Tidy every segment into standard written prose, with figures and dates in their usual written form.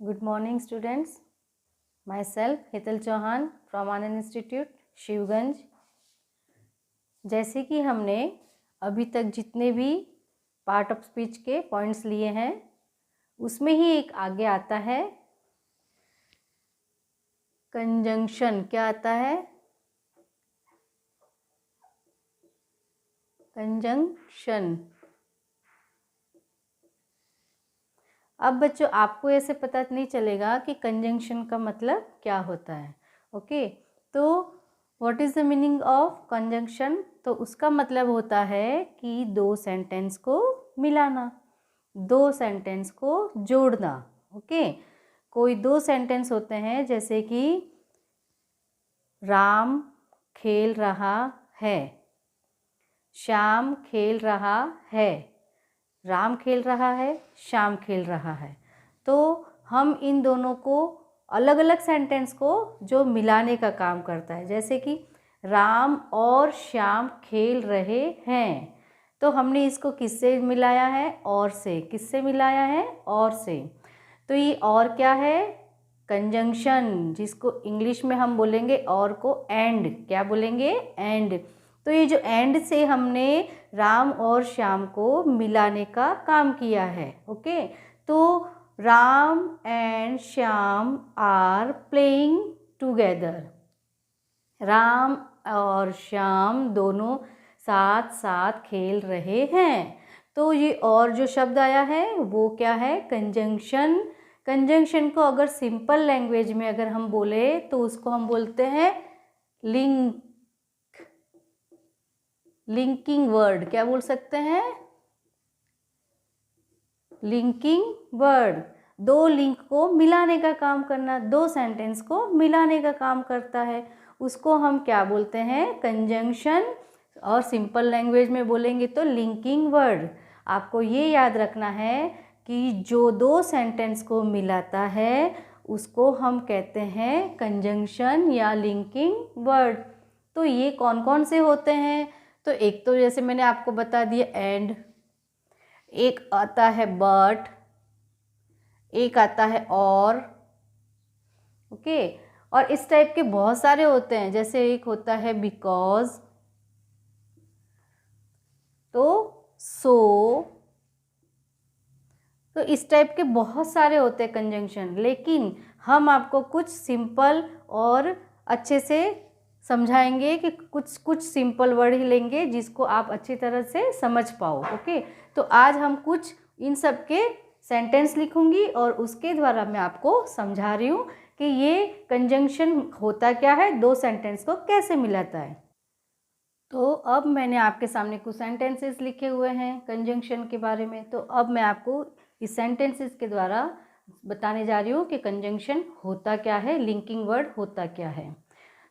Good morning students. Myself Hital Chauhan from Anand Institute, Shivganj. जैसे कि हमने अभी तक जितने भी पार्ट ऑफ स्पीच के पॉइंट्स लिए हैं उसमें ही एक आगे आता है कंजंक्शन। क्या आता है? कंजंक्शन। अब बच्चों आपको ऐसे पता नहीं चलेगा कि कंजंक्शन का मतलब क्या होता है। ओके, तो what is the meaning of conjunction? तो उसका मतलब होता है कि दो सेंटेंस को मिलाना, दो सेंटेंस को जोड़ना। ओके, कोई दो सेंटेंस होते हैं जैसे कि राम खेल रहा है, श्याम खेल रहा है। राम खेल रहा है, श्याम खेल रहा है। तो हम इन दोनों को अलग अलग सेंटेंस को जो मिलाने का काम करता है, जैसे कि राम और श्याम खेल रहे हैं, तो हमने इसको किससे मिलाया है? और से। किससे मिलाया है? और से। तो ये और क्या है? कंजंक्शन, जिसको इंग्लिश में हम बोलेंगे और को एंड। क्या बोलेंगे? एंड। तो ये जो एंड से हमने राम और श्याम को मिलाने का काम किया है। ओके, तो Ram and Shyam are playing together. Ram और श्याम दोनों साथ साथ खेल रहे हैं। तो ये और जो शब्द आया है वो क्या है? कंजंक्शन। कंजंक्शन को अगर सिंपल लैंग्वेज में अगर हम बोले तो उसको हम बोलते हैं लिंक, लिंकिंग वर्ड। क्या बोल सकते हैं? Linking word. दो लिंक को मिलाने का काम करना, दो सेंटेंस को मिलाने का काम करता है, उसको हम क्या बोलते हैं? कंजंक्शन। और सिंपल लैंग्वेज में बोलेंगे तो लिंकिंग वर्ड। आपको ये याद रखना है कि जो दो सेंटेंस को मिलाता है उसको हम कहते हैं कंजंक्शन या लिंकिंग वर्ड। तो ये कौन कौन से होते हैं? तो एक तो जैसे मैंने आपको बता दिया एंड, एक आता है बट, एक आता है और। ओके, और इस टाइप के बहुत सारे होते हैं, जैसे एक होता है बिकॉज, तो सो। तो इस टाइप के बहुत सारे होते हैं कंजंक्शन, लेकिन हम आपको कुछ सिंपल और अच्छे से समझाएंगे कि कुछ सिंपल वर्ड ही लेंगे जिसको आप अच्छी तरह से समझ पाओ। ओके, तो आज हम कुछ इन सब के सेंटेंस लिखूंगी और उसके द्वारा मैं आपको समझा रही हूँ कि ये कंजंक्शन होता क्या है, दो सेंटेंस को कैसे मिलाता है। तो अब मैंने आपके सामने कुछ सेंटेंसेस लिखे हुए हैं कंजंक्शन के बारे में। तो अब मैं आपको इस सेंटेंसेस के द्वारा बताने जा रही हूँ कि कंजंक्शन होता क्या है, लिंकिंग वर्ड होता क्या है।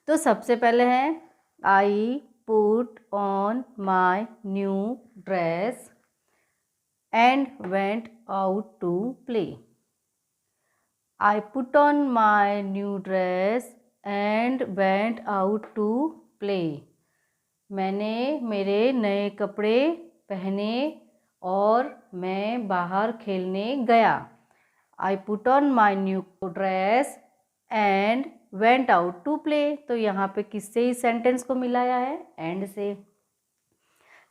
तो सबसे पहले है I put on my new dress and went out to play. I put on my new dress and went out to play. मैंने मेरे नए कपड़े पहने और मैं बाहर खेलने गया। I put on my new dress and went out to play. तो यहाँ पे किससे इस सेंटेंस को मिलाया है? एंड से।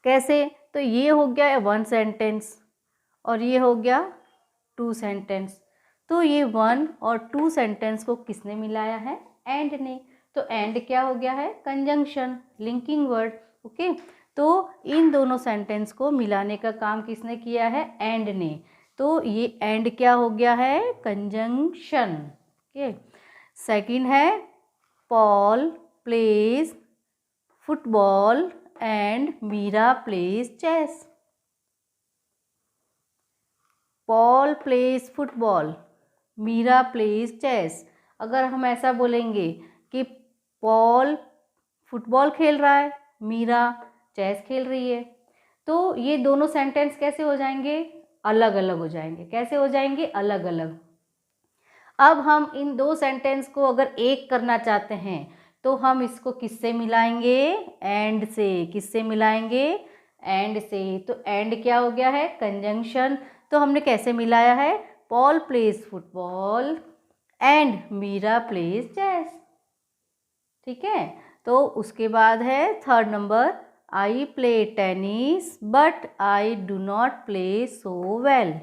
कैसे? तो ये हो गया वन सेंटेंस और ये हो गया टू सेंटेंस। तो ये वन और टू सेंटेंस को किसने मिलाया है? एंड ने। तो एंड क्या हो गया है? Conjunction, linking word. ओके, तो इन दोनों सेंटेंस को मिलाने का काम किसने किया है? एंड ने। तो ये एंड क्या हो गया है? कंजंक्शन। ओके, सेकंड है Paul plays football and Meera plays chess. Paul plays football, Meera plays chess. अगर हम ऐसा बोलेंगे कि पॉल फुटबॉल खेल रहा है, मीरा चेस खेल रही है, तो ये दोनों सेंटेंस कैसे हो जाएंगे? अलग अलग हो जाएंगे। कैसे हो जाएंगे? अलग अलग। अब हम इन दो सेंटेंस को अगर एक करना चाहते हैं तो हम इसको किससे मिलाएंगे? एंड से। किससे मिलाएंगे? एंड से। तो एंड क्या हो गया है? कंजंक्शन। तो हमने कैसे मिलाया है? Paul plays football and Meera plays chess. ठीक है, तो उसके बाद है third number, I play tennis but I do not play so well.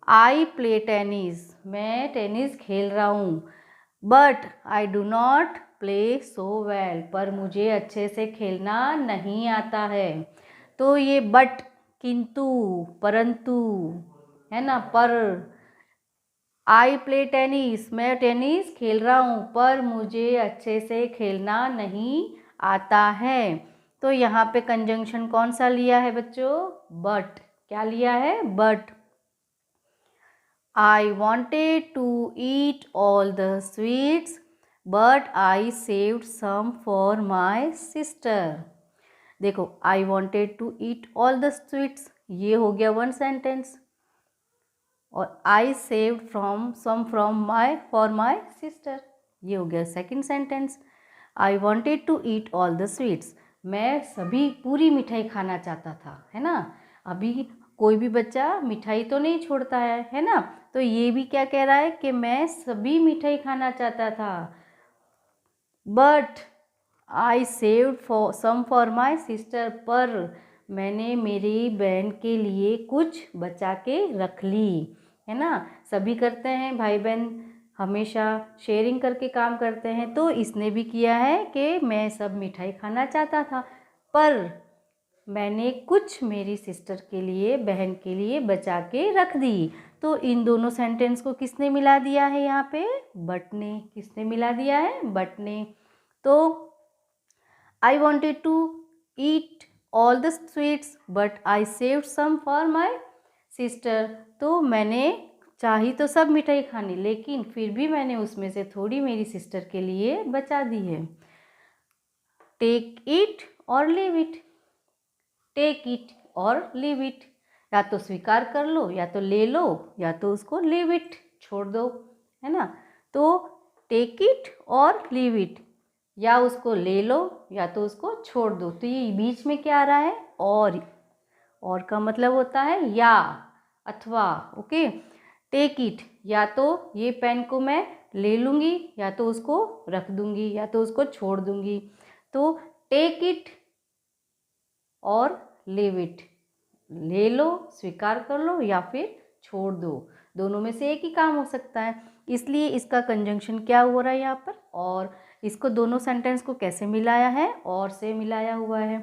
I play tennis, मैं टेनिस खेल रहा हूँ, but I do not play so well, पर मुझे अच्छे से खेलना नहीं आता है। तो ये बट, किंतु, परंतु है ना, पर। आई प्ले टेनिस, मैं टेनिस खेल रहा हूँ, पर मुझे अच्छे से खेलना नहीं आता है। तो यहाँ पे कंजंक्शन कौन सा लिया है बच्चों? बट। क्या लिया है? But. I wanted to eat all the sweets, but I saved some for my sister. देखो, I wanted to eat all the sweets, ये हो गया वन सेंटेंस, और I saved some for my sister, ये हो गया second sentence. I wanted to eat all the sweets, मैं सभी पूरी मिठाई खाना चाहता था, है ना। अभी कोई भी बच्चा मिठाई तो नहीं छोड़ता है ना। तो ये भी क्या कह रहा है कि मैं सभी मिठाई खाना चाहता था, but I saved some for my sister, पर मैंने मेरी बहन के लिए कुछ बचा के रख ली, है ना। सभी करते हैं, भाई बहन हमेशा शेयरिंग करके काम करते हैं। तो इसने भी किया है कि मैं सब मिठाई खाना चाहता था, पर मैंने कुछ मेरी सिस्टर के लिए, बहन के लिए बचा के रख दी। तो इन दोनों सेंटेंस को किसने मिला दिया है यहाँ पे? बट ने। किसने मिला दिया है? बट ने। तो I wanted to eat all the sweets but I saved some for my sister. तो मैंने चाही तो सब मिठाई खानी, लेकिन फिर भी मैंने उसमें से थोड़ी मेरी सिस्टर के लिए बचा दी है। टेक इट और लीव इट। टेक इट और लीव इट, या तो स्वीकार कर लो, या तो ले लो, या तो उसको लीव इट, छोड़ दो, है ना। तो टेक इट और लीव इट, या उसको ले लो या तो उसको छोड़ दो। तो ये बीच में क्या आ रहा है? और का मतलब होता है या, अथवा। ओके, टेक इट, या तो ये पेन को मैं ले लूँगी, या तो उसको रख दूँगी, या तो उसको छोड़ दूँगी। तो टेक इट और लीव इट, ले लो, स्वीकार कर लो, या फिर छोड़ दो। दोनों में से एक ही काम हो सकता है, इसलिए इसका कंजंक्शन क्या हो रहा है यहाँ पर? और। इसको दोनों सेंटेंस को कैसे मिलाया है? और से मिलाया हुआ है।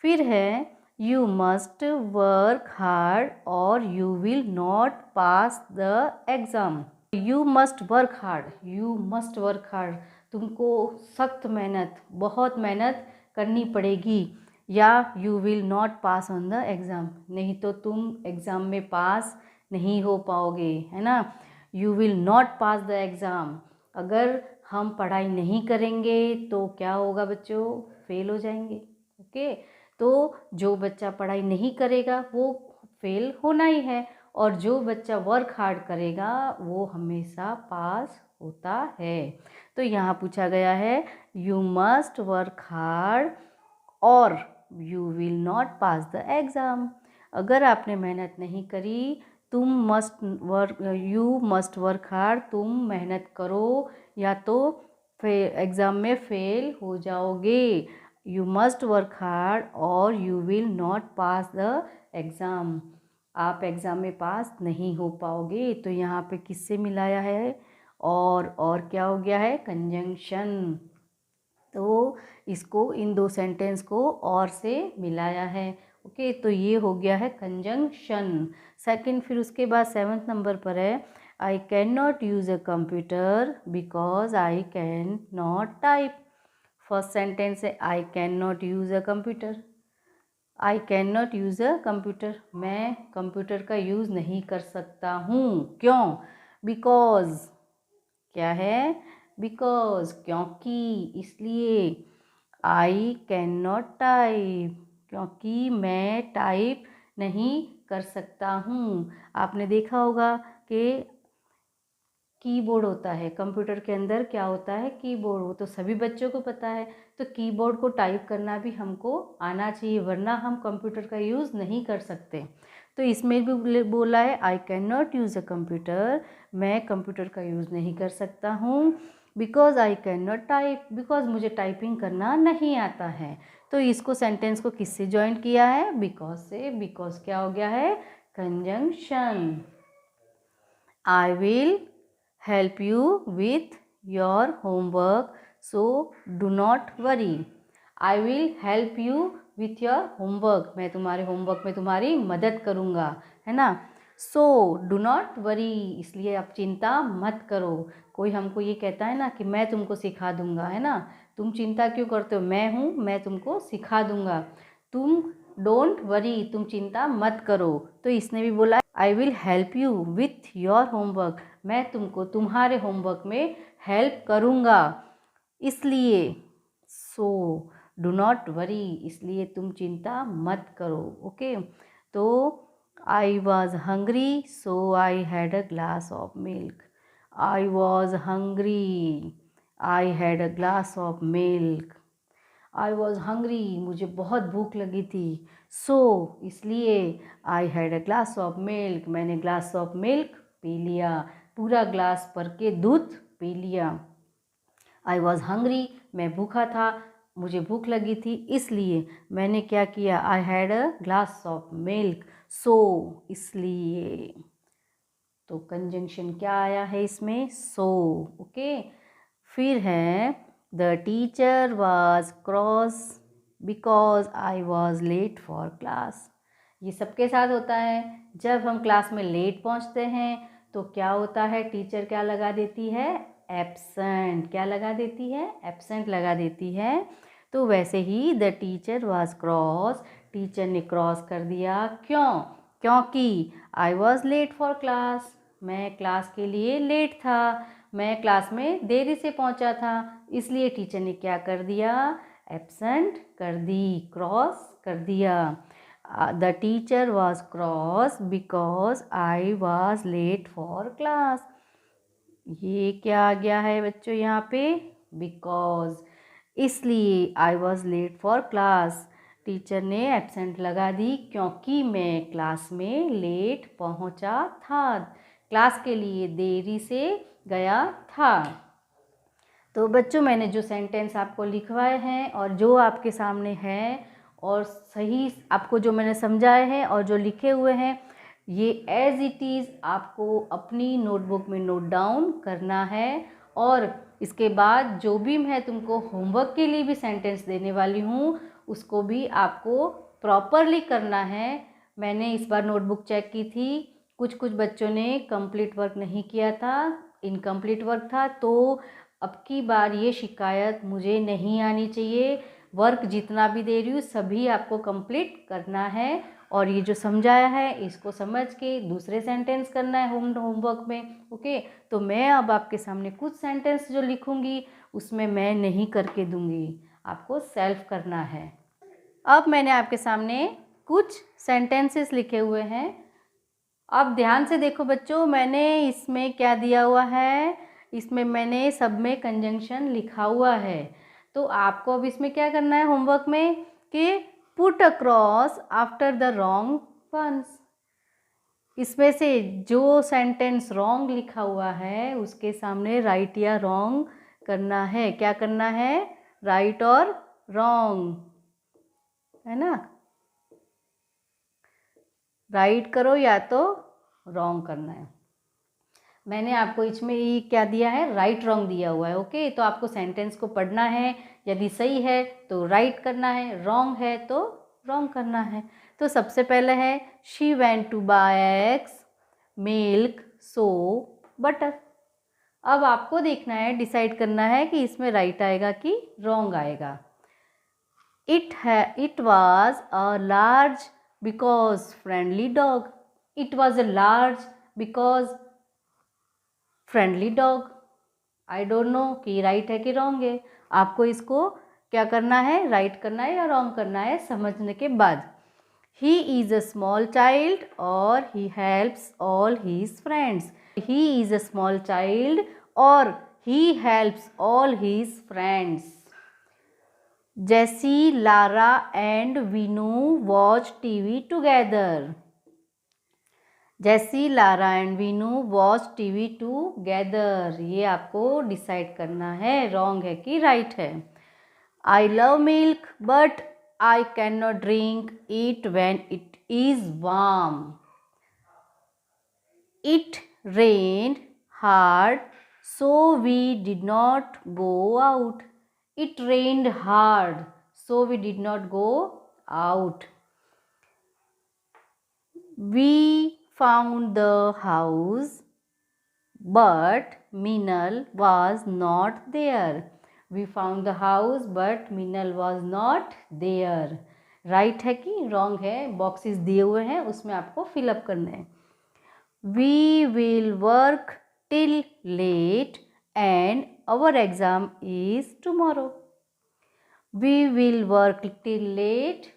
फिर है यू मस्ट वर्क हार्ड और you will not pass the exam. You must work hard, you must work hard, तुमको सख्त मेहनत, बहुत मेहनत करनी पड़ेगी, या you will not pass on the exam, नहीं तो तुम एग्ज़ाम में पास नहीं हो पाओगे, है ना। You will not pass the exam, अगर हम पढ़ाई नहीं करेंगे तो क्या होगा बच्चों? फेल हो जाएंगे। ओके, तो जो बच्चा पढ़ाई नहीं करेगा वो फेल होना ही है, और जो बच्चा वर्क हार्ड करेगा वो हमेशा पास होता है। तो यहाँ पूछा गया है यू मस्ट वर्क हार्ड और you will not pass the exam. अगर आपने मेहनत नहीं करी, यू मस्ट वर्क हार्ड, तुम मेहनत करो, या तो एग्ज़ाम में फेल हो जाओगे। यू मस्ट वर्क हार्ड और you will not pass the exam, आप एग्ज़ाम में पास नहीं हो पाओगे। तो यहाँ पे किससे मिलाया है? और क्या हो गया है? कंजंक्शन। तो इसको, इन दो सेंटेंस को और से मिलाया है। ओके, तो ये हो गया है कंजंक्शन सेकंड। फिर उसके बाद 7th नंबर पर है I can not use a computer because I can not type. First sentence है I can not use a computer. I can not use a computer, मैं कंप्यूटर का यूज़ नहीं कर सकता हूँ। क्यों? बिकॉज, क्या है? बिकॉज, क्योंकि, इसलिए। आई कैन नॉट टाइप, क्योंकि मैं टाइप नहीं कर सकता हूँ। आपने देखा होगा कि कीबोर्ड होता है कंप्यूटर के अंदर, क्या होता है? कीबोर्ड, वो तो सभी बच्चों को पता है। तो कीबोर्ड को टाइप करना भी हमको आना चाहिए, वरना हम कंप्यूटर का यूज़ नहीं कर सकते। तो इसमें भी बोला है I can not use a computer, मैं कंप्यूटर का यूज़ नहीं कर सकता हूँ। Because I can not type, because मुझे टाइपिंग करना नहीं आता है। तो इसको सेंटेंस को किससे ज्वाइन किया है? बिकॉज से। बिकॉज क्या हो गया है? Conjunction. I will help you with your homework, so do not worry. I will help you with your homework, मैं तुम्हारे होमवर्क में तुम्हारी मदद करूँगा, है ना। सो डू नॉट वरी, इसलिए आप चिंता मत करो। कोई हमको ये कहता है ना कि मैं तुमको सिखा दूँगा, है ना, तुम चिंता क्यों करते हो, मैं हूँ, मैं तुमको सिखा दूँगा। तुम डोंट वरी, तुम चिंता मत करो। तो इसने भी बोला I will help you with your homework, मैं तुमको तुम्हारे होमवर्क में हेल्प करूँगा, इसलिए। सो डू नॉट वरी, इसलिए तुम चिंता मत करो। ओके, तो I was hungry so I had a glass of milk. I was hungry, I had a glass of milk. I was hungry, मुझे बहुत भूख लगी थी। सो इसलिए आई had a glass of milk, मैंने ग्लास ऑफ मिल्क पी लिया, पूरा glass भर के दूध पी लिया। आई वॉज हंग्री, मैं भूखा था, मुझे भूख लगी थी, इसलिए मैंने क्या किया? I had a glass of milk, so इसलिए। तो कंजंक्शन क्या आया है इसमें? सो। ओके, फिर है the teacher was cross because I was late for class. ये सबके साथ होता है, जब हम क्लास में लेट पहुंचते हैं तो क्या होता है? टीचर क्या लगा देती है? एब्सेंट। क्या लगा देती है? एब्सेंट लगा देती है। तो वैसे ही the teacher was cross, teacher ने क्रॉस कर दिया। क्यों? क्योंकि I was late for class, मैं क्लास के लिए लेट था, मैं क्लास में देरी से पहुंचा था, इसलिए टीचर ने क्या कर दिया? एब्सेंट कर दी, क्रॉस कर दिया। The teacher was cross because I was late for class. ये क्या आ गया है बच्चों यहाँ पे? बिकॉज, इसलिए I was late for class, teacher ने एब्सेंट लगा दी क्योंकि मैं क्लास में लेट पहुँचा था, क्लास के लिए देरी से गया था। तो बच्चों, मैंने जो सेंटेंस आपको लिखवाए हैं और जो आपके सामने हैं और सही आपको जो मैंने समझाए हैं और जो लिखे हुए हैं, ये एज इट इज़ आपको अपनी नोटबुक में नोट डाउन करना है। और इसके बाद जो भी मैं तुमको होमवर्क के लिए भी सेंटेंस देने वाली हूँ उसको भी आपको प्रॉपरली करना है। मैंने इस बार नोटबुक चेक की थी, कुछ बच्चों ने कंप्लीट वर्क नहीं किया था, इनकम्प्लीट वर्क था। तो अब की बार ये शिकायत मुझे नहीं आनी चाहिए। वर्क जितना भी दे रही हूँ सभी आपको कंप्लीट करना है और ये जो समझाया है इसको समझ के दूसरे सेंटेंस करना है होमवर्क में। ओके, तो मैं अब आपके सामने कुछ सेंटेंस जो लिखूंगी उसमें मैं नहीं करके दूंगी, आपको सेल्फ करना है। अब मैंने आपके सामने कुछ सेंटेंसेस लिखे हुए हैं, अब ध्यान से देखो बच्चों, मैंने इसमें क्या दिया हुआ है, इसमें मैंने सब में कंजंक्शन लिखा हुआ है। तो आपको अब इसमें क्या करना है होमवर्क में कि put a cross after the wrong ones. इसमें से जो सेंटेंस रॉन्ग लिखा हुआ है उसके सामने राइट या रॉन्ग करना है। क्या करना है? राइट और रॉन्ग, है ना। राइट करो या तो रॉन्ग करना है। मैंने आपको इसमें ये क्या दिया है? राइट रॉन्ग दिया हुआ है। ओके, तो आपको सेंटेंस को पढ़ना है, यदि सही है तो राइट करना है, रॉन्ग है तो रॉन्ग करना है। तो सबसे पहले है she went to buy eggs milk soap butter. अब आपको देखना है, डिसाइड करना है कि इसमें राइट आएगा कि रॉन्ग आएगा। It was a large because friendly dog. It was a large because friendly dog. I don't know कि राइट है कि रॉन्ग है। आपको इसको क्या करना है? राइट करना है या रॉन्ग करना है समझने के बाद। He is a small child और he helps all his friends. He is a small child और he helps all his friends. Jessie, Lara and Vinu watch TV together. Jessie Lara and Vinu watch TV together. ये आपको decide करना है wrong है कि right है। I love milk but I can not drink it when it is warm. It rained hard so we did not go out. It rained hard so we did not go out. We found the house but Minal was not there. We found the house but Minal was not there. Right है कि wrong है? Boxes दिए हुए हैं, उसमें आपको fill up करना है। We will work till late and our exam is tomorrow. We will work till late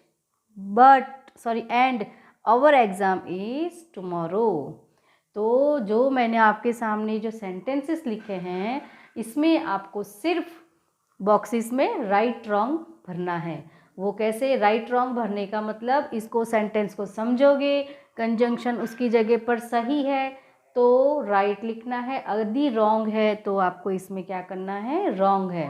and our exam is tomorrow. तो जो मैंने आपके सामने जो सेंटेंसेस लिखे हैं, इसमें आपको सिर्फ बॉक्सेस में राइट रॉन्ग भरना है। वो कैसे राइट रॉन्ग भरने का मतलब, इसको सेंटेंस को समझोगे, कंजंक्शन उसकी जगह पर सही है तो राइट लिखना है, यदि रॉन्ग है तो आपको इसमें क्या करना है, रॉन्ग है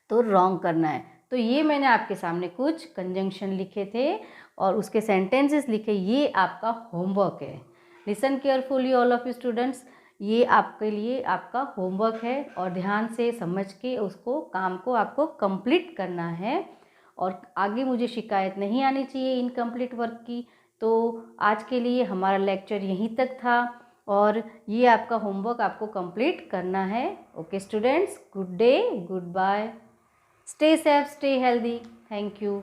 तो रॉन्ग करना है। तो ये मैंने आपके सामने कुछ कंजंक्शन लिखे थे और उसके सेंटेंसेस लिखे, ये आपका होमवर्क है। Listen carefully all of you students, ये आपके लिए आपका होमवर्क है और ध्यान से समझ के उसको काम को आपको कंप्लीट करना है और आगे मुझे शिकायत नहीं आनी चाहिए इनकम्प्लीट वर्क की। तो आज के लिए हमारा लेक्चर यहीं तक था और ये आपका होमवर्क आपको कंप्लीट करना है। Okay students, good day, good bye, stay safe, stay healthy, thank you.